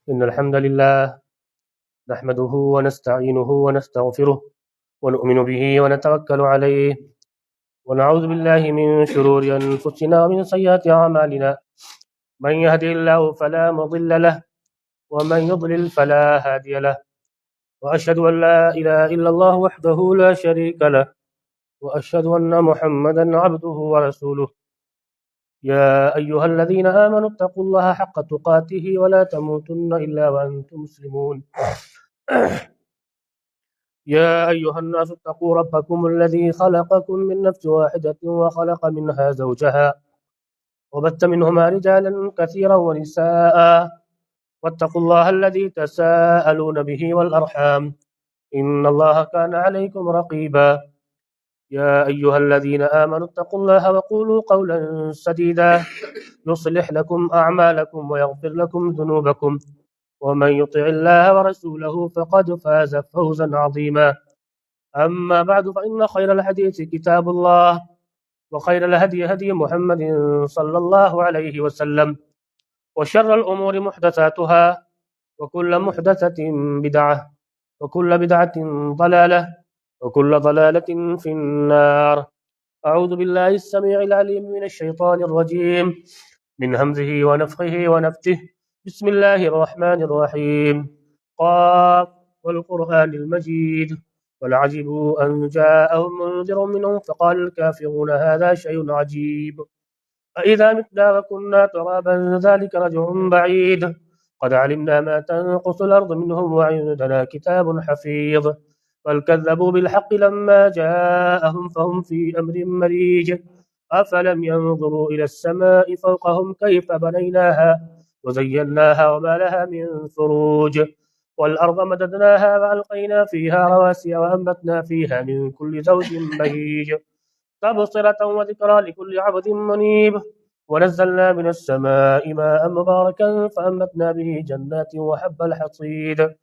إن الحمد لله نحمده ونستعينه ونستغفره ونؤمن به ونتوكل عليه ونعوذ بالله من شرور أنفسنا ومن سيئات أعمالنا من يهده الله فلا مضل له ومن يضلل فلا هادي له وأشهد أن لا إله إلا الله وحده لا شريك له وأشهد أن محمدا عبده ورسوله يا أيها الذين آمنوا اتقوا الله حق تقاته ولا تموتن إلا وأنتم مسلمون يا أيها الناس اتقوا ربكم الذي خلقكم من نفس واحدة وخلق منها زوجها وبث منهما رجالا كثيرا ونساء واتقوا الله الذي تساءلون به والأرحام إن الله كان عليكم رقيبا يا أيها الذين آمنوا اتقوا الله وقولوا قولا سديدا يصلح لكم أعمالكم ويغفر لكم ذنوبكم ومن يطع الله ورسوله فقد فاز فوزا عظيما أما بعد فإن خير الحديث كتاب الله وخير الهدي هدي محمد صلى الله عليه وسلم وشر الأمور محدثاتها وكل محدثة بدعة وكل بدعة ضلالة وكل ضلالة في النار. أعوذ بالله السميع العليم من الشيطان الرجيم من همزه ونفخه ونفثه. بسم الله الرحمن الرحيم. قاف والقرآن المجيد بل عجبوا أن جاءهم منذر منهم فقال الكافرون هذا شيء عجيب أإذا متنا وكنا ترابا ذلك رجع بعيد قد علمنا ما تنقص الأرض منهم وعندنا كتاب حفيظ بل كذبوا بالحق لما جاءهم فهم في أمر مريج أفلم ينظروا إلى السماء فوقهم كيف بنيناها وزيناها وما لها من فروج والأرض مددناها وألقينا فيها رواسي وأنبتنا فيها من كل زوج بهيج تبصرة وذكرى لكل عبد منيب ونزلنا من السماء ماء مباركا فأنبتنا به جنات وحب الحصيد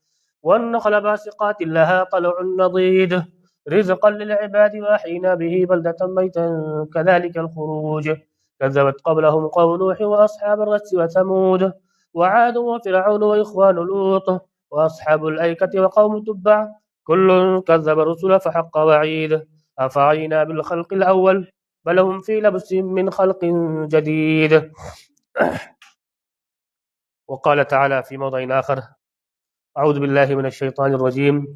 والنخل باسقات لها طلع نضيد رزقا للعباد وأحيينا به بلدة ميتا كذلك الخروج كذبت قبلهم قوم نوح وأصحاب الرس وثمود وعاد وفرعون وإخوان لوط وأصحاب الأيكة وقوم تبع كل كذب الرسل فحق وعيد أفعينا بالخلق الأول بل هم في لبس من خلق جديد. وقال تعالى في موضع آخر أعوذ بالله من الشيطان الرجيم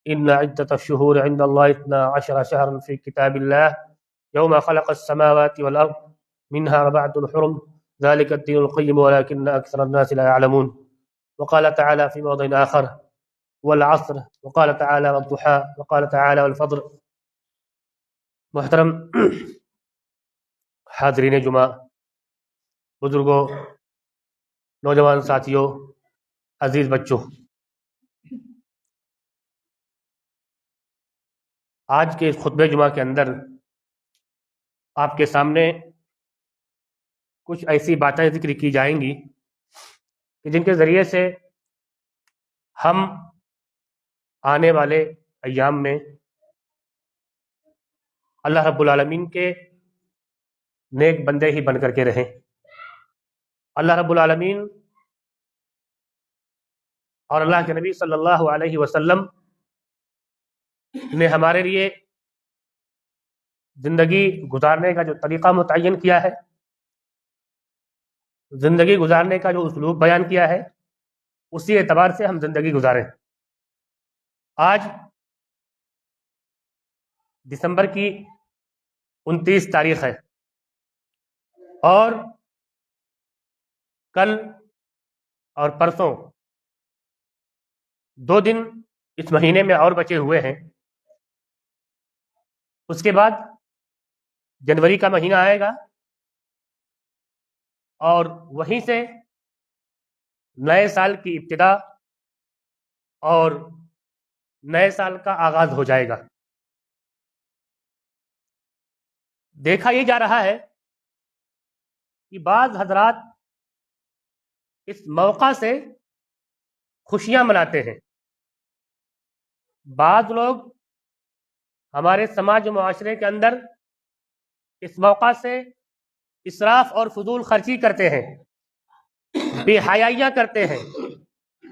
إن عدة الشهور عند الله 12 شهرا في كتاب الله يوم خلق السماوات والأرض منها 4 حرم ذلك الدين القيم ولكن أكثر الناس لا يعلمون. وقال تعالى في موضع آخر والعصر وقال تعالى والضحى وقال تعالى والفجر. محترم حاضرین جمعہ، بزرگوں، نوجوان ساتھیوں، عزیز بچوں، آج کے اس خطبہ جمعہ کے اندر آپ کے سامنے کچھ ایسی باتیں ذکر کی جائیں گی کہ جن کے ذریعے سے ہم آنے والے ایام میں اللہ رب العالمین کے نیک بندے ہی بن کر کے رہیں. اللہ رب العالمین اور اللہ کے نبی صلی اللہ علیہ وسلم نے ہمارے لیے زندگی گزارنے کا جو طریقہ متعین کیا ہے، زندگی گزارنے کا جو اسلوب بیان کیا ہے، اسی اعتبار سے ہم زندگی گزاریں. آج دسمبر کی 29 تاریخ ہے اور کل اور پرسوں 2 دن اس مہینے میں اور بچے ہوئے ہیں. اس کے بعد جنوری کا مہینہ آئے گا اور وہیں سے نئے سال کی ابتدا اور نئے سال کا آغاز ہو جائے گا. دیکھا یہ جا رہا ہے کہ بعض حضرات اس موقع سے خوشیاں مناتے ہیں. بعض لوگ ہمارے سماج و معاشرے کے اندر اس موقع سے اسراف اور فضول خرچی کرتے ہیں، بے حیائیاں کرتے ہیں،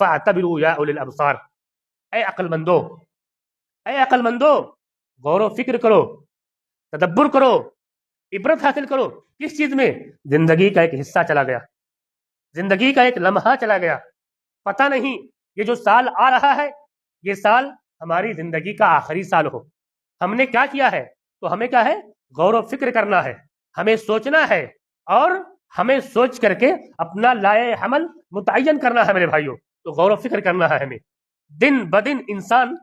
فاعتبروا یا اولی الابصار، اے عقل مندو، اے عقل مندو، غور و فکر کرو، تدبر کرو، عبرت حاصل کرو۔ کس چیز میں؟ زندگی کا ایک حصہ چلا گیا، زندگی کا ایک لمحہ چلا گیا، پتہ نہیں یہ جو سال آ رہا ہے یہ سال ہماری زندگی کا آخری سال ہو۔ ہم نے کیا کیا ہے؟ تو ہمیں کیا ہے؟ غور و فکر کرنا ہے، ہمیں سوچنا ہے، اور ہمیں سوچ کر کے اپنا لائے حمل متعین کرنا ہے میرے بھائیوں۔ تو غور و فکر کرنا ہے ہمیں۔ دن بدن انسان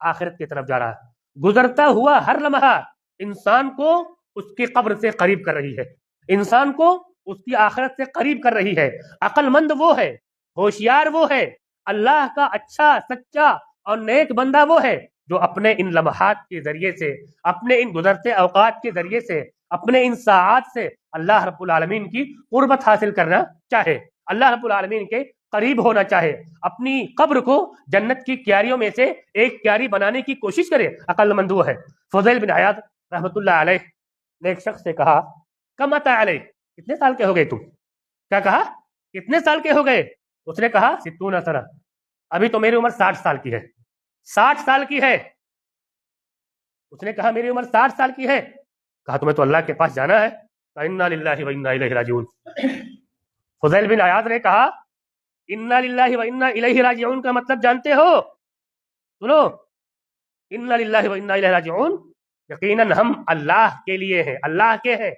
آخرت کی طرف جا رہا ہے، گزرتا ہوا ہر لمحہ انسان کو اس کی قبر سے قریب کر رہی ہے، انسان کو اس کی آخرت سے قریب کر رہی ہے۔ عقل مند وہ ہے، ہوشیار وہ ہے، اللہ کا اچھا سچا اور نیک بندہ وہ ہے جو اپنے ان لمحات کے ذریعے سے، اپنے ان گزرتے اوقات کے ذریعے سے، اپنے ان ساعات سے اللہ رب العالمین کی قربت حاصل کرنا چاہے، اللہ رب العالمین کے قریب ہونا چاہے، اپنی قبر کو جنت کی کیاریوں میں سے ایک کیاری بنانے کی کوشش کرے۔ عقل مند وہ ہے۔ فضیل بن عیاض رحمۃ اللہ علیہ نے ایک شخص سے کہا، کم اتا علیہ، کتنے سال کے ہو گئے تم؟ کیا کہا؟ کتنے سال کے ہو گئے؟ اس نے کہا 60 سنہ، ابھی تو میری عمر 60 سال کی ہے، 60 سال کی ہے۔ اس نے کہا میری عمر 60 سال کی ہے۔ کہا تمہیں تو اللہ کے پاس جانا ہے۔ انا للہ و انا الیہ راجعون۔ فضیل بن عیاض نے کہا انا للہ و انا الیہ راجعون کا مطلب جانتے ہو؟ سنو، انا للہ و انا الیہ راجعون، یقیناً ہم اللہ کے لیے ہیں، اللہ کے ہیں،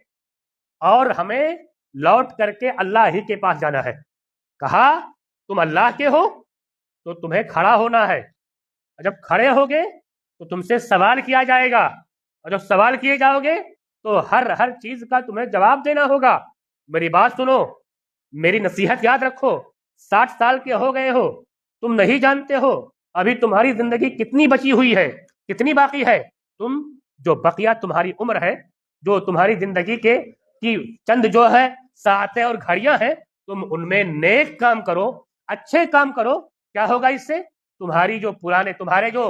اور ہمیں لوٹ کر کے اللہ ہی کے پاس جانا ہے۔ کہا تم اللہ کے ہو تو تمہیں کھڑا ہونا ہے، اور جب کھڑے ہوگے تو تم سے سوال کیا جائے گا، اور جب سوال کیے جاؤ گے تو ہر چیز کا تمہیں جواب دینا ہوگا۔ میری بات سنو، میری نصیحت یاد رکھو۔ 60 سال کے ہو گئے ہو، تم نہیں جانتے ہو ابھی تمہاری زندگی کتنی بچی ہوئی ہے، کتنی باقی ہے۔ تم جو بقیہ تمہاری عمر ہے، جو تمہاری زندگی کے کی چند جو ہے ساعتیں اور گھڑیاں ہیں، تم ان میں نیک کام کرو، اچھے کام کرو۔ کیا ہوگا اس سے؟ تمہاری جو تمہارے جو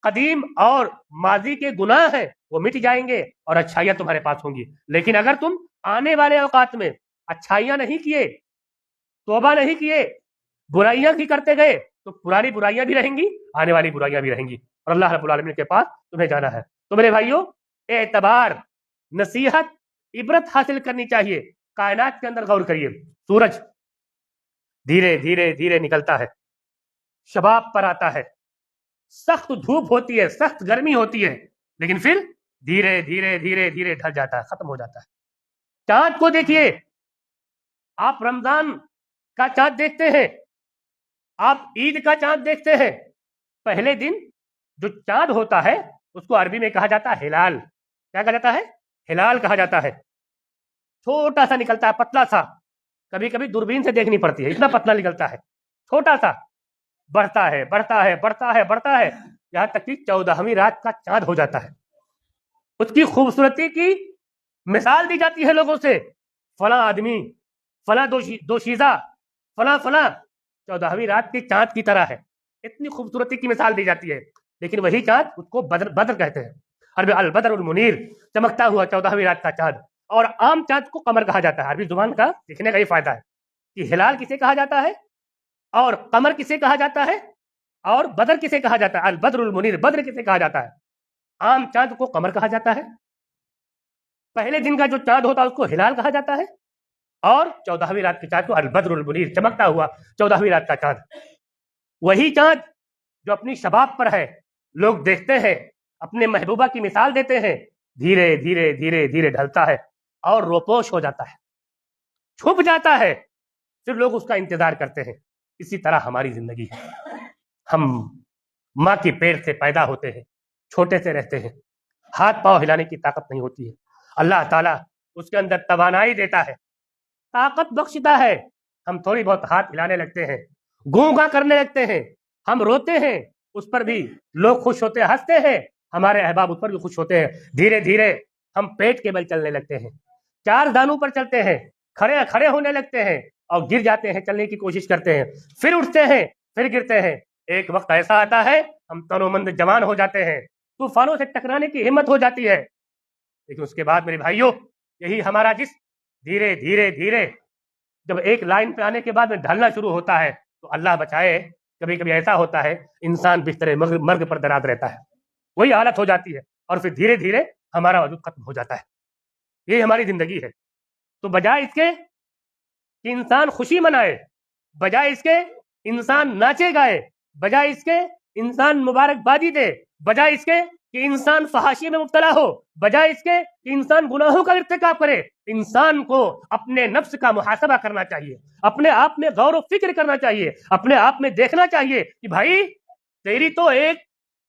قدیم اور ماضی کے گناہ ہیں وہ مٹ جائیں گے، اور اچھائیاں تمہارے پاس ہوں گی۔ لیکن اگر تم آنے والے اوقات میں اچھائیاں نہیں کیے، توبہ نہیں کیے، برائیاں بھی کرتے گئے، تو پرانی برائیاں بھی رہیں گی، آنے والی برائیاں بھی رہیں گی، اور اللہ رب العالمین کے پاس تمہیں جانا ہے۔ تو میرے بھائیوں، اعتبار، نصیحت، عبرت حاصل کرنی چاہیے۔ کائنات کے اندر غور کریے، سورج دھیرے دھیرے دھیرے نکلتا ہے، شباب پر آتا ہے، سخت دھوپ ہوتی ہے، سخت گرمی ہوتی ہے، لیکن پھر دھیرے دھیرے دھیرے دھیرے ڈھل جاتا ہے، ختم ہو جاتا ہے۔ چاند کو دیکھیے، آپ رمضان کا چاند دیکھتے ہیں، آپ عید کا چاند دیکھتے ہیں، پہلے دن جو چاند ہوتا ہے اس کو عربی میں کہا جاتا ہے ہلال۔ کیا کہا جاتا ہے؟ ہلال کہا جاتا ہے۔ چھوٹا سا نکلتا ہے، پتلا سا، کبھی کبھی دوربین سے دیکھنی پڑتی ہے، اتنا پتلا نکلتا ہے، چھوٹا سا، بڑھتا ہے بڑھتا ہے بڑھتا ہے بڑھتا ہے، یہاں تک کہ 14ویں رات کا چاند ہو جاتا ہے۔ اس کی خوبصورتی کی مثال دی جاتی ہے لوگوں سے، فلاں آدمی، فلاں دوشیزہ، فلاں فلاں 14ویں رات کے چاند کی طرح ہے، اتنی خوبصورتی کی مثال دی جاتی ہے۔ لیکن وہی چاند، اس کو بدر کہتے ہیں، عربی البدر المنیر، چمکتا ہوا 14ویں رات کا چاند۔ اور عام چاند کو قمر کہا جاتا ہے۔ عربی زبان کا سیکھنے کا یہ فائدہ ہے کہ ہلال کسے کہا جاتا ہے، اور قمر کسے کہا جاتا ہے، اور بدر کسے کہا جاتا ہے، البدر المنیر، بدر کسے کہا جاتا ہے۔ عام چاند کو قمر کہا جاتا ہے، پہلے دن کا جو چاند ہوتا ہے اس کو ہلال کہا جاتا ہے، اور 14ویں رات کے چاند کو البدر المنیر، چمکتا ہوا 14ویں رات کا چاند۔ وہی چاند جو اپنی شباب پر ہے، لوگ دیکھتے ہیں، اپنے محبوبہ کی مثال دیتے ہیں، دھیرے دھیرے دھیرے دھیرے ڈھلتا ہے اور روپوش ہو جاتا ہے، چھپ جاتا ہے، پھر لوگ اس کا انتظار کرتے ہیں۔ اسی طرح ہماری زندگی ہے، ہم ماں کے پیٹ سے پیدا ہوتے ہیں، چھوٹے سے رہتے ہیں، ہاتھ پاؤں ہلانے کی طاقت نہیں ہوتی ہے، اللہ تعالیٰ اس کے اندر توانائی دیتا ہے، طاقت بخشتا ہے، ہم تھوڑی بہت ہاتھ ہلانے لگتے ہیں، گونگا کرنے لگتے ہیں، ہم روتے ہیں، اس پر بھی لوگ خوش ہوتے ہیں، ہنستے ہیں، ہمارے احباب اس پر بھی خوش ہوتے ہیں۔ دھیرے دھیرے ہم پیٹ کے بل چلنے لگتے ہیں، 4 دانوں پر چلتے ہیں، کھڑے ہونے لگتے ہیں، اور گر جاتے ہیں، چلنے کی کوشش کرتے ہیں، پھر اٹھتے ہیں، پھر گرتے ہیں۔ ایک وقت ایسا آتا ہے ہم تنومند جوان ہو جاتے ہیں، طوفانوں سے ٹکرانے کی ہمت ہو جاتی ہے، لیکن اس کے بعد میرے بھائیوں، یہی ہمارا جسم دھیرے دھیرے دھیرے جب ایک لائن پہ آنے کے بعد میں ڈھلنا شروع ہوتا ہے، تو اللہ بچائے کبھی کبھی ایسا ہوتا ہے انسان بستر مرگ پر دراز رہتا ہے، وہی حالت ہو جاتی ہے اور پھر دھیرے دھیرے ہمارا وجود ختم ہو جاتا ہے۔ یہ ہماری زندگی ہے۔ تو بجائے اس کے کہ انسان خوشی منائے، بجائے اس کے انسان ناچے گائے، بجائے اس کے انسان مبارکبادی دے، بجائے اس کے کہ انسان فحاشی میں مبتلا ہو، بجائے اس کے کہ انسان گناہوں کا ارتکاب کرے، انسان کو اپنے نفس کا محاسبہ کرنا چاہیے، اپنے آپ میں غور و فکر کرنا چاہیے، اپنے آپ میں دیکھنا چاہیے کہ بھائی تیری تو ایک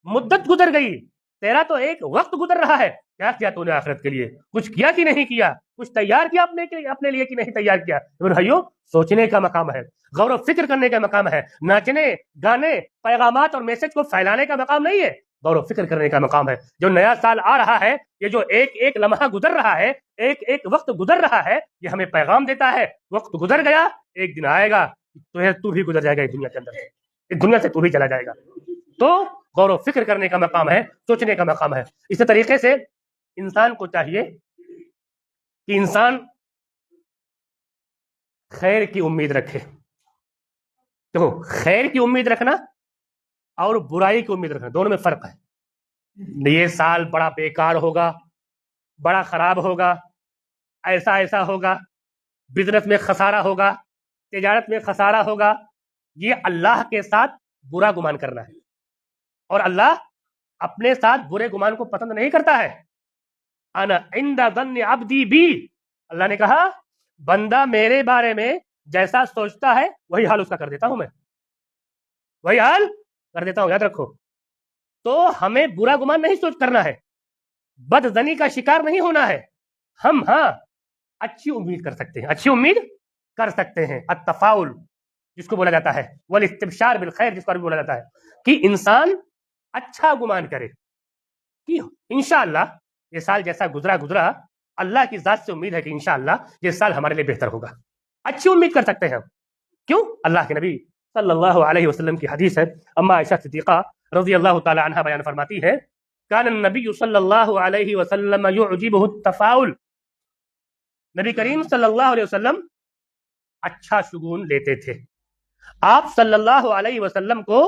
مدت گزر گئی، تیرا تو ایک وقت گزر رہا ہے، کیا کیا تو نے آخرت کے لیے؟ کچھ کیا کہ نہیں کیا؟ کچھ تیار کیا اپنے لیے کہ نہیں تیار کیا؟ بھائیو سوچنے کا مقام ہے، غور و فکر کرنے کا مقام ہے، ناچنے گانے پیغامات اور میسج کو پھیلانے کا مقام نہیں ہے، غور و فکر کرنے کا مقام ہے۔ جو نیا سال آ رہا ہے، یہ جو ایک ایک لمحہ گزر رہا ہے، ایک ایک وقت گزر رہا ہے، یہ ہمیں پیغام دیتا ہے وقت گزر گیا، ایک دن آئے گا تو بھی گزر جائے گا اس دنیا کے اندر سے، اس دنیا سے تو بھی چلا جائے گا۔ تو غور و فکر کرنے کا مقام ہے، سوچنے کا مقام ہے۔ اسی طریقے سے انسان کو چاہیے کہ انسان خیر کی امید رکھے۔ دیکھو خیر کی امید رکھنا اور برائی کی امید رکھنا دونوں میں فرق ہے۔ یہ سال بڑا بیکار ہوگا، بڑا خراب ہوگا، ایسا ایسا ہوگا، بزنس میں خسارہ ہوگا، تجارت میں خسارہ ہوگا، یہ اللہ کے ساتھ برا گمان کرنا ہے، اور اللہ اپنے ساتھ برے گمان کو پسند نہیں کرتا ہے۔ انا عند ظن عبدی بی، اللہ نے کہا بندہ میرے بارے میں جیسا سوچتا ہے وہی حال اس کا کر دیتا ہوں، میں وہی حال کر دیتا ہوں، یاد رکھو۔ تو ہمیں برا گمان نہیں سوچ کرنا ہے، بد ظنی کا شکار نہیں ہونا ہے، ہم ہاں اچھی امید کر سکتے ہیں، اچھی امید کر سکتے ہیں۔ التفاؤل جس کو بولا جاتا ہے، والاستبشار بالخیر جس کو بھی بولا جاتا ہے، کہ انسان اچھا گمان کرے کہ انشاءاللہ یہ سال جیسا گزرا اللہ کی ذات سے امید ہے کہ انشاءاللہ یہ سال ہمارے لیے بہتر ہوگا، اچھی امید کر سکتے ہیں ہم۔ کیوں؟ اللہ کے نبی صلی اللہ علیہ وسلم کی حدیث ہے، اما عائشہ صدیقہ رضی اللہ تعالی عنہ بیان فرماتی ہے، کان النبی صلی اللہ علیہ وسلم یعجبہ التفاؤل، نبی کریم صلی اللہ علیہ وسلم اچھا شگون لیتے تھے۔ آپ صلی اللہ علیہ وسلم کو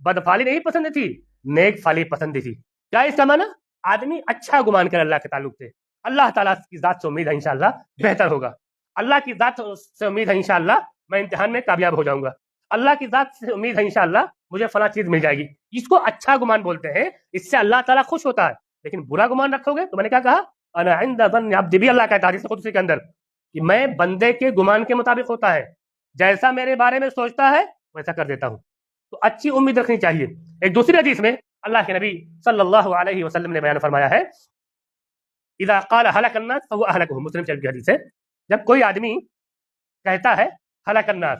بدفالی نہیں پسند تھی، نیک فالی پسند تھی۔ کیا اس کا معنی؟ آدمی اچھا گمان کرے اللہ کے تعلق سے، اللہ تعالیٰ کی ذات سے امید ہے انشاءاللہ بہتر ہوگا، اللہ کی ذات سے امید ہے انشاءاللہ میں امتحان میں کامیاب ہو جاؤں گا، اللہ کی ذات سے امید ہے انشاءاللہ مجھے فلاں چیز مل جائے گی۔ اس کو اچھا گمان بولتے ہیں، اس سے اللہ تعالیٰ خوش ہوتا ہے۔ لیکن برا گمان رکھو گے تو میں نے کیا کہا، انا عند ظن عبدی بھی، اللہ کہتا ہے حدیث قدسی کے اندر کہ میں بندے کے گمان کے مطابق ہوتا ہے، جیسا میرے بارے میں سوچتا ہے ویسا کر دیتا ہوں۔ تو اچھی امید رکھنی چاہیے۔ ایک دوسری حدیث میں اللہ کے نبی صلی اللہ علیہ وسلم نے بیان فرمایا ہے، اذا قال هلك الناس فهو اهلكهم، مسلم شریف کی حدیث ہے، جب کوئی آدمی کہتا ہے هلك الناس،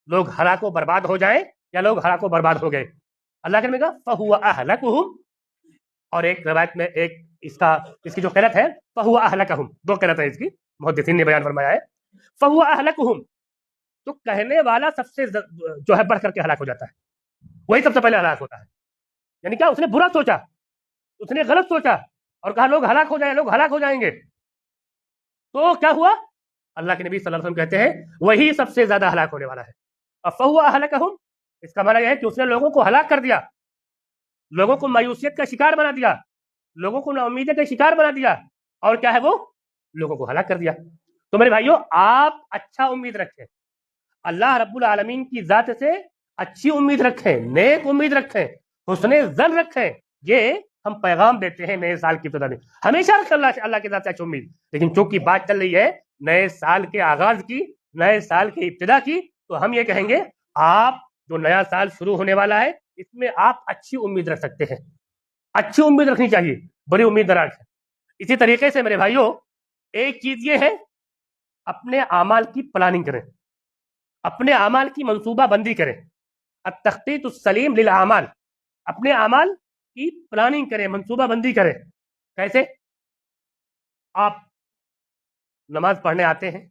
لوگ ہلاک و برباد ہو جائیں یا لوگ ہلاک و برباد ہو گئے، اللہ کے نبی کہا فهو اهلكهم، اور ایک روایت میں ایک اس کی جو قرأت ہے فهو اهلكهم، دو قرأت ہے اس کی، محدثین نے بیان فرمایا ہے فهو اهلكهم، تو کہنے والا سب سے جو ہے بڑھ کر کے ہلاک ہو جاتا ہے، وہی سب سے پہلے ہلاک ہوتا ہے۔ یعنی کیا؟ اس نے برا سوچا، اس نے غلط سوچا اور کہا لوگ ہلاک ہو جائیں، لوگ ہلاک ہو جائیں گے، تو کیا ہوا؟ اللہ کے نبی صلی اللہ علیہ وسلم کہتے ہیں وہی سب سے زیادہ ہلاک ہونے والا ہے۔ فَهُوَ أَهْلَكَهُمْ، اس کا معنی یہ ہے کہ اس نے لوگوں کو ہلاک کر دیا، لوگوں کو مایوسیت کا شکار بنا دیا، لوگوں کو نا امیدی کا شکار بنا دیا، اور کیا ہے وہ؟ لوگوں کو ہلاک کر دیا۔ تو میرے بھائیو آپ اچھا امید رکھیں، اللہ رب العالمین کی ذات سے اچھی امید رکھیں، نیک امید رکھیں، حسن ظن رکھیں۔ یہ ہم پیغام دیتے ہیں نئے سال کی ابتدا میں، ہمیشہ رکھیں اللہ کے ذات سے اچھی امید۔ لیکن چونکہ بات چل رہی ہے نئے سال کے آغاز کی، نئے سال کی ابتدا کی، تو ہم یہ کہیں گے آپ جو نیا سال شروع ہونے والا ہے اس میں آپ اچھی امید رکھ سکتے ہیں، اچھی امید رکھنی چاہیے، بڑی امید نہ رکھیں۔ اسی طریقے سے میرے بھائیوں ایک چیز یہ ہے اپنے اعمال کی پلاننگ کریں، اپنے اعمال کی منصوبہ بندی کریں، التخطیط السلیم للاعمال، اپنے اعمال کی پلاننگ کریں، منصوبہ بندی کریں۔ کیسے؟ آپ نماز پڑھنے آتے ہیں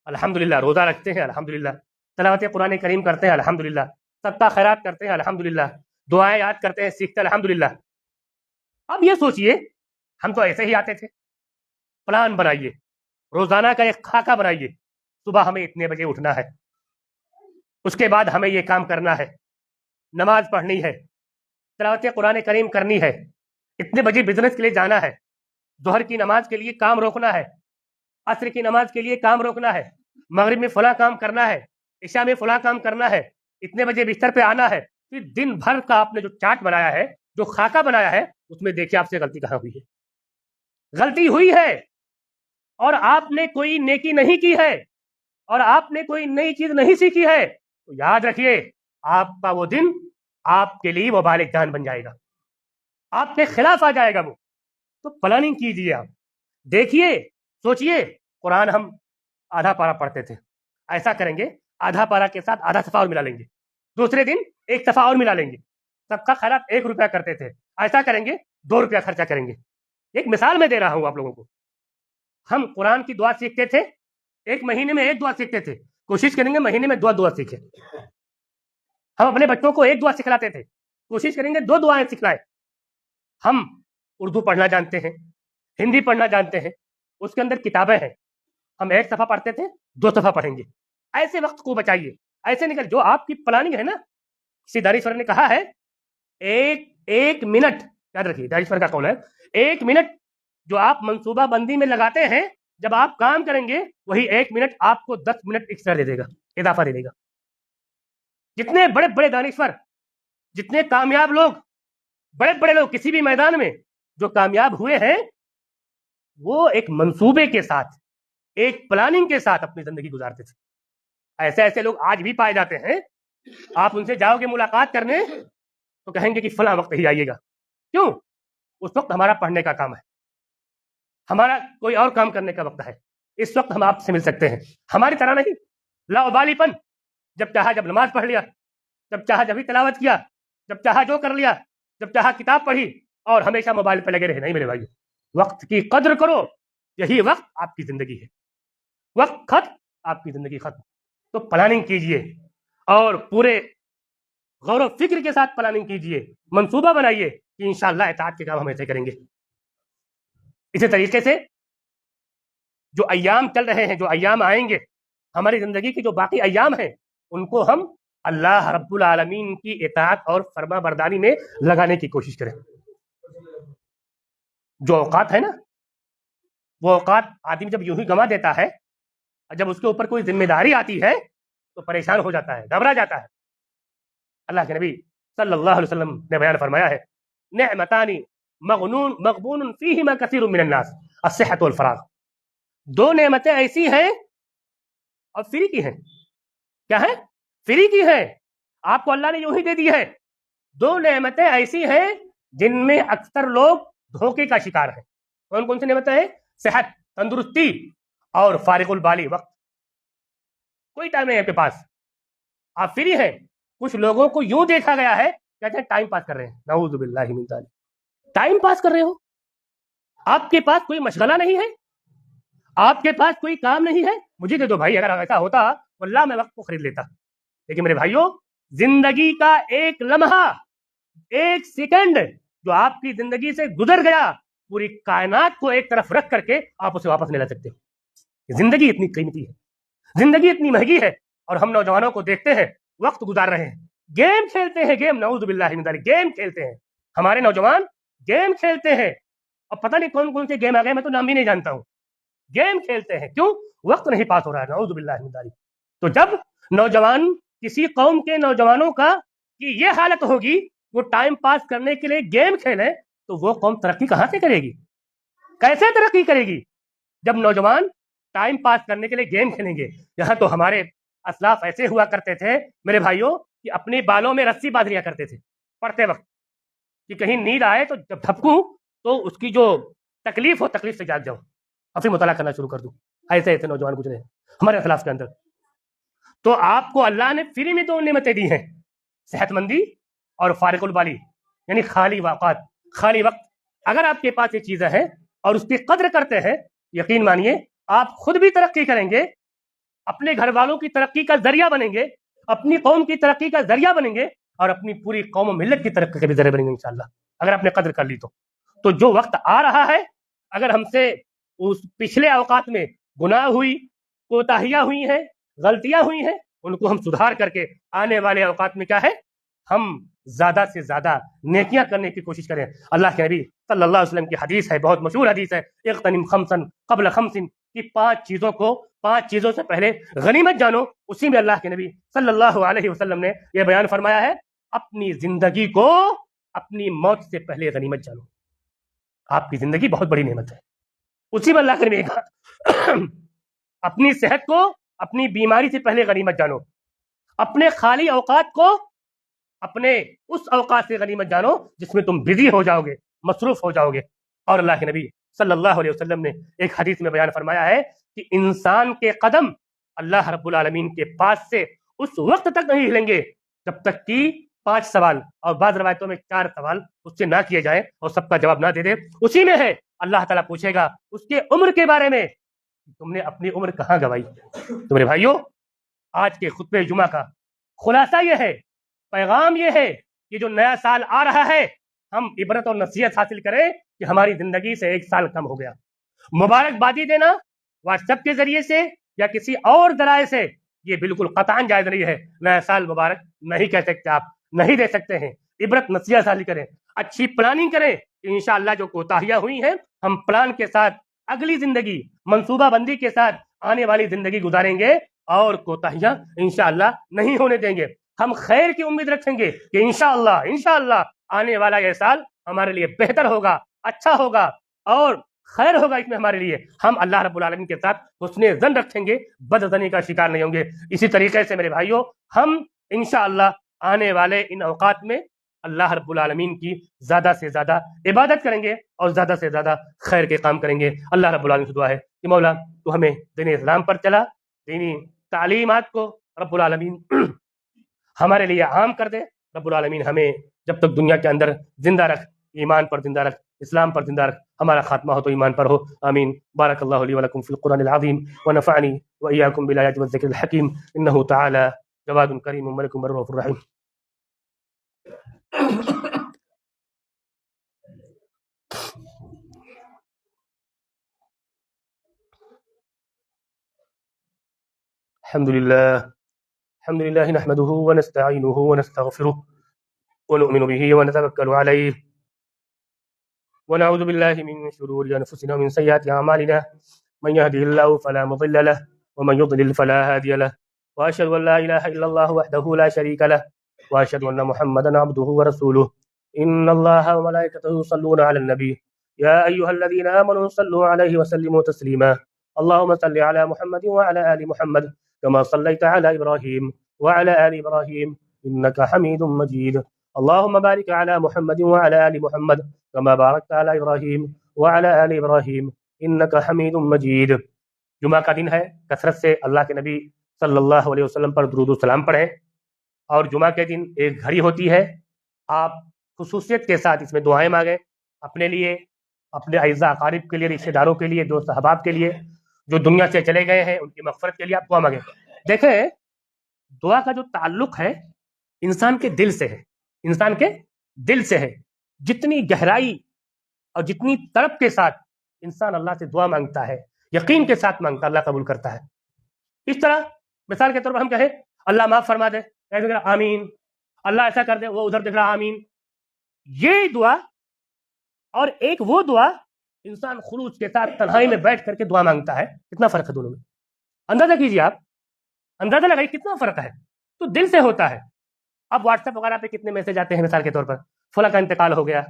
الحمدللہ، روزہ رکھتے ہیں الحمدللہ، تلاوت قرآن کریم کرتے ہیں الحمدللہ، صدقہ خیرات کرتے ہیں الحمدللہ، دعائیں یاد کرتے ہیں، سیکھتے ہیں الحمدللہ۔ اب یہ سوچئے ہم تو ایسے ہی آتے تھے، پلان بنائیے، روزانہ کا ایک خاکہ بنائیے، صبح ہمیں اتنے بجے اٹھنا ہے، اس کے بعد ہمیں یہ کام کرنا ہے، نماز پڑھنی ہے، تلاوت قرآن کریم کرنی ہے، اتنے بجے بزنس کے لیے جانا ہے، ظہر کی نماز کے لیے کام روکنا ہے، عصر کی نماز کے لیے کام روکنا ہے، مغرب میں فلاں کام کرنا ہے، عشاء میں فلاں کام کرنا ہے، اتنے بجے بستر پہ آنا ہے. پھر دن بھر کا آپ نے جو چارٹ بنایا ہے، جو خاکہ بنایا ہے، اس میں دیکھیے آپ سے غلطی کہاں ہوئی ہے. غلطی ہوئی ہے اور آپ نے کوئی نیکی نہیں کی ہے اور آپ نے کوئی نئی چیز نہیں سیکھی ہے، تو یاد رکھیے آپ کا وہ دن آپ کے لیے وبال جان بن جائے گا، آپ کے خلاف آ جائے گا وہ. تو پلاننگ کیجیے، آپ دیکھیے، سوچئے. قرآن ہم آدھا پارا پڑھتے تھے، ایسا کریں گے آدھا پارا کے ساتھ آدھا صفحہ اور ملا لیں گے، دوسرے دن ایک صفحہ اور ملا لیں گے. سب کا خیرات 1 روپیہ کرتے تھے، ایسا کریں گے 2 روپیہ خرچہ کریں گے. ایک مثال میں دے رہا ہوں آپ لوگوں کو. ہم قرآن کی دعا سیکھتے تھے، ایک مہینے میں ایک دعا سیکھتے تھے، کوشش کریں گے مہینے میں 2 دعا سیکھیں. ہم اپنے بچوں کو 1 دعا سکھلاتے تھے، کوشش کریں گے 2 دعائیں سکھلائیں. ہم اردو پڑھنا جانتے ہیں، ہندی پڑھنا جانتے ہیں، اس کے اندر کتابیں ہیں، ہم 1 صفحہ پڑھتے تھے 2 صفحہ پڑھیں گے. ایسے وقت کو بچائیے، ایسے نکل جو آپ کی پلاننگ ہے نا. کسی دانشور نے کہا ہے ایک منٹ، یاد رکھیے دانشور کا قول ہے، 1 منٹ جو آپ منصوبہ بندی میں لگاتے ہیں، جب آپ کام کریں گے وہی 1 منٹ آپ کو 10 منٹ ایکسٹرا دے دے گا، اضافہ دے دے گا. جتنے بڑے بڑے دانشور، جتنے کامیاب لوگ، بڑے بڑے لوگ کسی بھی میدان میں جو کامیاب ہوئے ہیں، وہ ایک منصوبے کے ساتھ، ایک پلاننگ کے ساتھ اپنی زندگی گزارتے تھے. ایسے ایسے لوگ آج بھی پائے جاتے ہیں. آپ ان سے جاؤ گے ملاقات کرنے تو کہیں گے کہ فلاں وقت ہی آئیے گا. کیوں؟ اس وقت ہمارا پڑھنے کا کام ہے، ہمارا کوئی اور کام کرنے کا وقت ہے. اس وقت ہم آپ سے مل سکتے ہیں، ہماری طرح نہیں لاؤبالی پن. جب چاہا جب نماز پڑھ لیا، جب چاہا جب ہی تلاوت کیا، جب چاہا جو کر لیا، جب چاہا کتاب پڑھی، اور ہمیشہ موبائل پہ لگے رہے. نہیں میرے بھائی، وقت کی قدر کرو. یہی وقت آپ کی زندگی ہے. وقت ختم، آپ کی زندگی ختم. تو پلاننگ کیجئے اور پورے غور و فکر کے ساتھ پلاننگ کیجئے، منصوبہ بنائیے کہ انشاءاللہ اطاعت کے کام ہم ایسے کریں گے. اسی طریقے سے جو ایام چل رہے ہیں، جو ایام آئیں گے، ہماری زندگی کے جو باقی ایام ہیں، ان کو ہم اللہ رب العالمین کی اطاعت اور فرما برداری میں لگانے کی کوشش کریں. جو اوقات ہے نا، وہ اوقات آدمی جب یوں ہی گنوا دیتا ہے، جب اس کے اوپر کوئی ذمہ داری آتی ہے تو پریشان ہو جاتا ہے، گھبرا جاتا ہے. اللہ کے نبی صلی اللہ علیہ وسلم نے بیان فرمایا ہے، نعمتانی مغبون فیہما کثیر من الناس، الصحت والفراغ. 2 نعمتیں ایسی ہیں اور فری کی ہیں. کیا ہے؟ فری کی ہیں، آپ کو اللہ نے یوں ہی دے دی ہے. 2 نعمتیں ایسی ہیں جن میں اکثر لوگ دھوکے کا شکار ہیں. کون کون سی نعمتیں ہیں؟ صحت، تندرستی اور فارغ البالی وقت. کوئی ٹائم نہیں ہے آپ کے پاس، آپ فری ہیں. کچھ لوگوں کو یوں دیکھا گیا ہے کہتے ہیں ٹائم پاس کر رہے ہیں. نعوذ باللہ من ذالک. ٹائم پاس کر رہے ہو؟ آپ کے پاس کوئی مشغلہ نہیں ہے، آپ کے پاس کوئی کام نہیں ہے. مجھے دے دو بھائی، اگر ایسا ہوتا واللہ میں وقت کو خرید لیتا. لیکن میرے بھائیوں، زندگی کا ایک لمحہ، ایک سیکنڈ جو آپ کی زندگی سے گزر گیا، پوری کائنات کو ایک طرف رکھ کر کے آپ اسے واپس نہیں لا سکتے. زندگی اتنی قیمتی ہے، زندگی اتنی مہنگی ہے، اور ہم نوجوانوں کو دیکھتے ہیں وقت گزار رہے ہیں، گیم کھیلتے ہیں. گیم، نعوذ باللہ من ذالک، گیم کھیلتے ہیں. ہمارے نوجوان گیم کھیلتے ہیں، اور پتہ نہیں کون کون سے گیم آ گئے، میں تو نام بھی نہیں جانتا ہوں. گیم کھیلتے ہیں، کیوں؟ وقت نہیں پاس ہو رہا ہے. نعوذ باللہ من ذالک. تو جب نوجوان، کسی قوم کے نوجوانوں کا کی یہ حالت ہوگی، وہ ٹائم پاس کرنے کے لیے گیم کھیلیں، تو وہ قوم ترقی کہاں سے کرے گی؟ کیسے ترقی کرے گی جب نوجوان ٹائم پاس کرنے کے لیے گیم کھیلیں گے؟ یہاں تو ہمارے اسلاف ایسے ہوا کرتے تھے میرے بھائیوں کہ اپنے بالوں میں رسی باندھ لیا کرتے تھے پڑھتے وقت، کہ کہیں نیند آئے تو جب دھپکوں تو اس کی جو تکلیف ہو، تکلیف سے جاگ جاؤں اور پھر مطالعہ کرنا شروع کر دوں. ایسے ایسے نوجوان گزرے ہیں ہمارے اسلاف کے اندر. تو آپ کو اللہ نے فری میں 2 نعمتیں دی ہیں، صحت مندی اور فارغ البالی، یعنی خالی اوقات، خالی وقت. اگر آپ کے پاس یہ چیزیں ہیں اور اس کی قدر کرتے ہیں، یقین مانیے آپ خود بھی ترقی کریں گے، اپنے گھر والوں کی ترقی کا ذریعہ بنیں گے، اپنی قوم کی ترقی کا ذریعہ بنیں گے، اور اپنی پوری قوم و ملت کی ترقی کے بھی ذریعہ بنیں گے انشاءاللہ، اگر آپ نے قدر کر لی تو. تو جو وقت آ رہا ہے، اگر ہم سے اس پچھلے اوقات میں گناہ ہوئی، کوتاہیاں ہوئی ہیں، غلطیاں ہوئی ہیں، ان کو ہم سدھار کر کے آنے والے اوقات میں کیا ہے ہم زیادہ سے زیادہ نیکیاں کرنے کی کوشش کریں. اللہ کے نبی صلی اللہ علیہ وسلم کی حدیث ہے, بہت مشہور حدیث ہے, اغتنم خمسن قبل خمسن, کہ 5 چیزوں سے پہلے غنیمت جانو. اسی میں اللہ کے نبی صلی اللہ علیہ وسلم نے یہ بیان فرمایا ہے, اپنی زندگی کو اپنی موت سے پہلے غنیمت جانو. آپ کی زندگی بہت بڑی نعمت ہے. اسی میں اللہ کے نبی نے کہا اپنی صحت کو اپنی بیماری سے پہلے غنیمت جانو, اپنے خالی اوقات کو اپنے اس اوقات سے غنیمت جانو جس میں تم بزی ہو جاؤ گے, مصروف ہو جاؤ گے. اور اللہ کے نبی صلی اللہ علیہ وسلم نے ایک حدیث میں بیان فرمایا ہے کہ انسان کے قدم اللہ رب العالمین کے پاس سے اس وقت تک نہیں ہلیں گے جب تک کہ 5 سوال اور بعض روایتوں میں 4 سوال اس سے نہ کیے جائیں اور سب کا جواب نہ دے دے. اسی میں ہے اللہ تعالیٰ پوچھے گا اس کے عمر کے بارے میں, تم نے اپنی عمر کہاں گوائی. تو میرے بھائیوں, آج کے خطبہ جمعہ کا خلاصہ یہ ہے, پیغام یہ ہے کہ جو نیا سال آ رہا ہے ہم عبرت اور نصیحت حاصل کریں کہ ہماری زندگی سے 1 سال کم ہو گیا. مبارکبادی دینا واٹس ایپ کے ذریعے سے یا کسی اور ذرائع سے یہ بالکل قطعاً جائز نہیں ہے. نیا سال مبارک نہیں کہہ سکتے, آپ نہیں دے سکتے ہیں. عبرت نصیحت حاصل کریں, اچھی پلاننگ کریں کہ انشاءاللہ جو کوتاہیاں ہوئی ہیں ہم پلان کے ساتھ اگلی زندگی منصوبہ بندی کے ساتھ آنے والی زندگی گزاریں گے اور کوتاہیاں انشاءاللہ نہیں ہونے دیں گے. ہم خیر کی امید رکھیں گے کہ انشاءاللہ آنے والا یہ سال ہمارے لیے بہتر ہوگا, اچھا ہوگا اور خیر ہوگا اس میں ہمارے لیے. ہم اللہ رب العالمین کے ساتھ حسن ظن رکھیں گے, بدظنی کا شکار نہیں ہوں گے. اسی طریقے سے میرے بھائیوں, ہم انشاءاللہ آنے والے ان اوقات میں اللہ رب العالمین کی زیادہ سے زیادہ عبادت کریں گے اور زیادہ سے زیادہ خیر کے کام کریں گے. اللہ رب العالمین سے دعا ہے کہ مولا تو ہمیں دین اسلام پر چلا, دینی تعلیمات کو رب العالمین ہمارے لیے عام کر دے. رب العالمین ہمیں جب تک دنیا کے اندر زندہ رکھ, ایمان پر زندہ رکھ, اسلام پر زندہ رکھ. ہمارا خاتمہ ہو تو ایمان پر ہو. آمین. بارک اللہ لی ولکم فی القرآن العظیم ونفعنی وإیاکم بالآیات والذکر الحکیم انہ تعالی جواد کریم ملک رؤوف رحیم. الحمد لله نحمده ونستعينه ونستغفره ونؤمن به ونتوكل عليه ونعوذ بالله من شرور أنفسنا ومن سيئات أعمالنا من يهده الله فلا مضل له ومن يضلل فلا هادي له وأشهد أن لا إله إلا الله وحده لا شريك له وأشهد أن محمدا عبده ورسوله إن الله وملائكته يصلون على النبي يا أيها الذين آمنوا صلوا عليه وسلموا تسليما اللهم صل على محمد وعلى آل محمد كما صليت على إبراهيم وعلى آل إبراهيم إنك حميد مجيد اللهم بارك على محمد وعلى آل محمد كما باركت على إبراهيم وعلى آل إبراهيم إنك حميد مجيد. جمعہ کا دن ہے, کثرت سے اللہ کے نبی صلی اللہ علیہ وسلم پر درود و سلام پڑھیں. اور جمعہ کے دن ایک گھڑی ہوتی ہے, آپ خصوصیت کے ساتھ اس میں دعائیں مانگیں اپنے لیے, اپنے اعزاء اقارب کے لیے, رشتہ داروں کے لیے, دوست احباب کے لیے جو دنیا سے چلے گئے ہیں, ان کی مغفرت کے لیے آپ دعا مانگیں. دیکھیں, دعا کا جو تعلق ہے انسان کے دل سے ہے, انسان کے دل سے ہے. جتنی گہرائی اور جتنی تڑپ کے ساتھ انسان اللہ سے دعا مانگتا ہے, یقین کے ساتھ مانگتا, اللہ قبول کرتا ہے. اس طرح مثال کے طور پر ہم کہیں اللہ معاف فرما دے, آمین. اللہ ایسا کر دے, وہ ادھر دیکھ رہا, آمین. یہ دعا اور ایک وہ دعا انسان خلوص کے ساتھ تنہائی میں بیٹھ کر کے دعا مانگتا ہے, کتنا فرق ہے دونوں میں. اندازہ کیجیے, آپ اندازہ لگائیے کتنا فرق ہے. تو دل سے ہوتا ہے. اب واٹس ایپ وغیرہ پہ کتنے میسج آتے ہیں مثال کے طور پر, فلاں کا انتقال ہو گیا,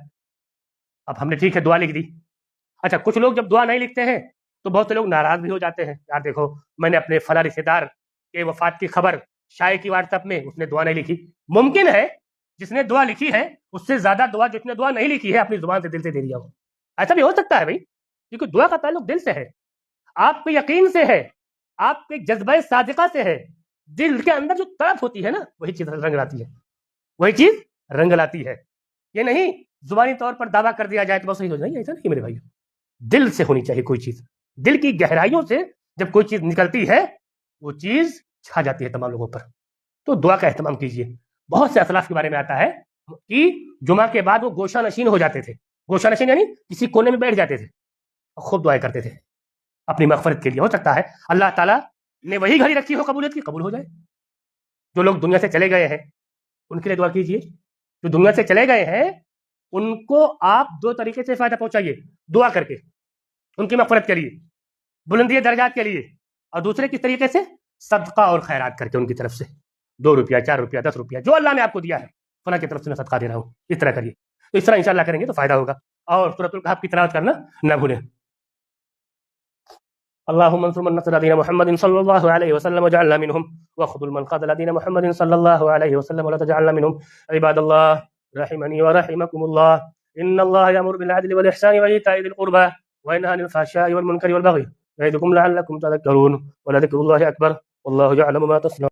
اب ہم نے ٹھیک ہے دعا لکھ دی. اچھا, کچھ لوگ جب دعا نہیں لکھتے ہیں تو بہت سے لوگ ناراض بھی ہو جاتے ہیں, یار دیکھو میں نے اپنے فلاں رشتے دار کے وفات کی خبر شائع کی واٹس ایپ میں, اس نے دعا نہیں لکھی. ممکن ہے جس نے دعا لکھی ہے اس سے زیادہ دعا جس نے دعا نہیں لکھی ہے اپنی زبان سے دل سے دے دیا ہو. ایسا بھی ہو سکتا ہے بھائی, کیونکہ دعا کا تعلق دل سے ہے, آپ کے یقین سے ہے, آپ کے جذبہ صادقہ سے ہے. دل کے اندر جو طرف ہوتی ہے نا, وہی چیز رنگ لاتی ہے, وہی چیز رنگ لاتی ہے. یہ نہیں زبانی طور پر دعویٰ کر دیا جائے تو بس صحیح ہو جائے, ایسا نہیں میرے بھائی. دل سے ہونی چاہیے کوئی چیز, دل کی گہرائیوں سے جب کوئی چیز نکلتی ہے وہ چیز چھا جاتی ہے تمام لوگوں پر. تو دعا کا اہتمام کیجیے. بہت سے اسلاف کے بارے میں آتا ہے کہ جمعہ کے بعد وہ گوشہ نشین ہو جاتے تھے. گوشہ نشین یعنی کسی کونے میں بیٹھ جاتے تھے اور خوب دعائیں کرتے تھے اپنی مغفرت کے لیے. ہو سکتا ہے اللہ تعالیٰ نے وہی گھڑی رکھی ہو قبولیت کی, قبول ہو جائے. جو لوگ دنیا سے چلے گئے ہیں ان کے لیے دعا کیجیے. جو دنیا سے چلے گئے ہیں ان کو آپ دو طریقے سے فائدہ پہنچائیے. دعا کر کے ان کی مغفرت کے لیے, بلندی درجات کے لیے, اور دوسرے کس طریقے سے صدقہ اور خیرات کر کے ان کی طرف سے 2 روپیہ 4 روپیہ 10 روپیہ جو اللہ نے آپ کو دیا ہے فلاں کی طرف سے میں صدقہ دے رہا ہوں, اس طرح کریے. تو اس طرح انشاءاللہ کریں گے تو فائدہ ہوگا. اور سورۃ الکہف کی تلاوت کرنا نہ بھولیں. اللهم انصر من نصر دين محمد صلى الله عليه وسلم وجعلنا منهم واخذل من خذل دين محمد صلى الله عليه وسلم ولا تجعلنا منهم. عباد الله رحمني ورحمكم الله, ان الله يأمر بالعدل والإحسان وإيتاء ذي القربى وينهى عن الفحشاء والمنكر والبغي يعظكم لعلكم تذكرون ولذكر الله أكبر والله يعلم ما تصنعون.